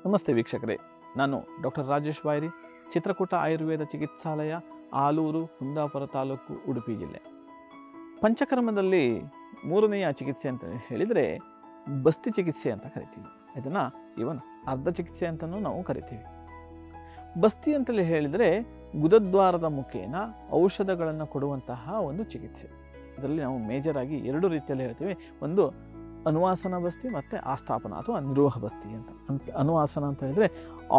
ನಮಸ್ತೆ ವೀಕ್ಷಕರೇ, ನಾನು ಡಾಕ್ಟರ್ ರಾಜೇಶ್ ಬಾಯ್ರಿ, ಚಿತ್ರಕೂಟ ಆಯುರ್ವೇದ ಚಿಕಿತ್ಸಾಲಯ, ಆಲೂರು, ಕುಂದಾಪುರ ತಾಲೂಕು, ಉಡುಪಿ ಜಿಲ್ಲೆ. ಪಂಚಕರ್ಮದಲ್ಲಿ ಮೂರನೆಯ ಚಿಕಿತ್ಸೆ ಅಂತ ಹೇಳಿದರೆ ಬಸ್ತಿ ಚಿಕಿತ್ಸೆ ಅಂತ ಕರಿತೀವಿ. ಇದನ್ನು ಇವನ್ ಅರ್ಧ ಚಿಕಿತ್ಸೆ ಅಂತಲೂ ನಾವು ಕರಿತೀವಿ. ಬಸ್ತಿ ಅಂತಲೇ ಹೇಳಿದರೆ ಗುದದ್ವಾರದ ಮುಖೇನ ಔಷಧಗಳನ್ನು ಕೊಡುವಂತಹ ಒಂದು ಚಿಕಿತ್ಸೆ. ಇದರಲ್ಲಿ ನಾವು ಮೇಜರಾಗಿ ಎರಡು ರೀತಿಯಲ್ಲಿ ಹೇಳ್ತೀವಿ. ಒಂದು ಅನುವಾಸನ ಬಸ್ತಿ ಮತ್ತು ಆಸ್ಥಾಪನ ಅಥವಾ ನಿರೋಹ ಬಸ್ತಿ ಅಂತ. ಅನುವಾಸನ ಅಂತ ಹೇಳಿದರೆ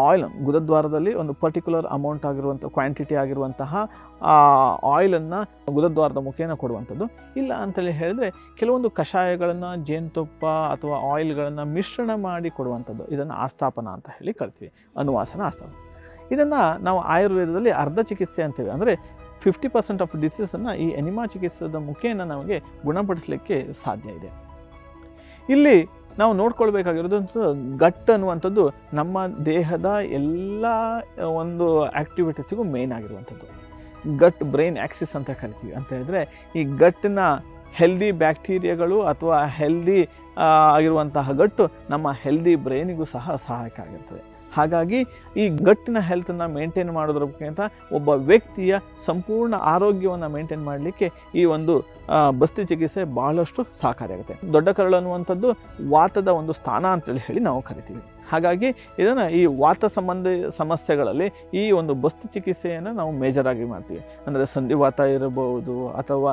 ಆಯಿಲ್ ಗುದದ್ವಾರದಲ್ಲಿ ಒಂದು ಪರ್ಟಿಕ್ಯುಲರ್ ಅಮೌಂಟ್ ಆಗಿರುವಂಥ ಕ್ವಾಂಟಿಟಿ ಆಗಿರುವಂತಹ ಆಯಿಲನ್ನು ಗುದದ್ವಾರದ ಮುಖೇನ ಕೊಡುವಂಥದ್ದು. ಇಲ್ಲ ಅಂತೇಳಿ ಹೇಳಿದರೆ ಕೆಲವೊಂದು ಕಷಾಯಗಳನ್ನು, ಜೇನುತುಪ್ಪ ಅಥವಾ ಆಯಿಲ್ಗಳನ್ನು ಮಿಶ್ರಣ ಮಾಡಿ ಕೊಡುವಂಥದ್ದು. ಇದನ್ನು ಆಸ್ಥಾಪನ ಅಂತ ಹೇಳಿ ಕರಿತೀವಿ. ಅನುವಾಸನ, ಆಸ್ಥಾಪನ. ಇದನ್ನು ನಾವು ಆಯುರ್ವೇದದಲ್ಲಿ ಅರ್ಧ ಚಿಕಿತ್ಸೆ ಅಂತೀವಿ. ಅಂದರೆ 50% ಆಫ್ ಡಿಸೀಸನ್ನು ಈ ಎನಿಮಾ ಚಿಕಿತ್ಸದ ಮುಖೇನ ನಮಗೆ ಗುಣಪಡಿಸಲಿಕ್ಕೆ ಸಾಧ್ಯ ಇದೆ. ಇಲ್ಲಿ ನಾವು ನೋಡ್ಕೊಳ್ಬೇಕಾಗಿರೋದು ಗಟ್ ಅನ್ನುವಂಥದ್ದು ನಮ್ಮ ದೇಹದ ಎಲ್ಲ ಒಂದು ಆ್ಯಕ್ಟಿವಿಟೀಸಿಗೂ ಮೇನ್ ಆಗಿರುವಂಥದ್ದು. ಗಟ್ ಬ್ರೈನ್ ಆ್ಯಕ್ಸಿಸ್ ಅಂತ ಕರಿತೀವಿ. ಅಂತ ಹೇಳಿದ್ರೆ ಈ ಗಟ್ಟಿನ ಹೆಲ್ದಿ ಬ್ಯಾಕ್ಟೀರಿಯಾಗಳು ಅಥವಾ ಹೆಲ್ದಿ ಆಗಿರುವಂತಹ ಗಟ್ಟು ನಮ್ಮ ಹೆಲ್ದಿ ಬ್ರೈನಿಗೂ ಸಹ ಸಹಾಯಕ ಆಗಿರ್ತದೆ. ಹಾಗಾಗಿ ಈ ಗಟ್ಟಿನ ಹೆಲ್ತನ್ನು ಮೇಂಟೈನ್ ಮಾಡೋದ್ರ ಮುಖಾಂತರ ಒಬ್ಬ ವ್ಯಕ್ತಿಯ ಸಂಪೂರ್ಣ ಆರೋಗ್ಯವನ್ನು ಮೇಂಟೈನ್ ಮಾಡಲಿಕ್ಕೆ ಈ ಒಂದು ಬಸ್ತಿ ಚಿಕಿತ್ಸೆ ಬಹಳಷ್ಟು ಸಹಕಾರಿಯಾಗುತ್ತೆ. ದೊಡ್ಡ ಕರಳು ಅನ್ನುವಂಥದ್ದು ವಾತದ ಒಂದು ಸ್ಥಾನ ಅಂತೇಳಿ ಹೇಳಿ ನಾವು ಕರಿತೀವಿ. ಹಾಗಾಗಿ ಇದನ್ನು ಈ ವಾತ ಸಂಬಂಧಿ ಸಮಸ್ಯೆಗಳಲ್ಲಿ ಈ ಒಂದು ಬಸ್ತಿ ಚಿಕಿತ್ಸೆಯನ್ನು ನಾವು ಮೇಜರಾಗಿ ಮಾಡ್ತೀವಿ. ಅಂದರೆ ಸಂಧಿವಾತ ಇರಬಹುದು, ಅಥವಾ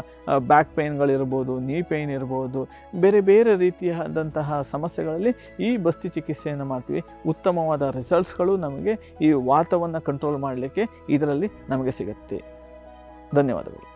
ಬ್ಯಾಕ್ ಪೇಯ್ನ್ಗಳಿರ್ಬೋದು, ನೀ ಪೇಯ್ನ್ ಇರ್ಬೋದು, ಬೇರೆ ಬೇರೆ ರೀತಿಯಾದಂತಹ ಸಮಸ್ಯೆಗಳಲ್ಲಿ ಈ ಬಸ್ತಿ ಚಿಕಿತ್ಸೆಯನ್ನು ಮಾಡ್ತೀವಿ. ಉತ್ತಮವಾದ ರಿಸಲ್ಟ್ಸ್ಗಳು ನಮಗೆ ಈ ವಾತವನ್ನು ಕಂಟ್ರೋಲ್ ಮಾಡಲಿಕ್ಕೆ ಇದರಲ್ಲಿ ನಮಗೆ ಸಿಗುತ್ತೆ. ಧನ್ಯವಾದಗಳು.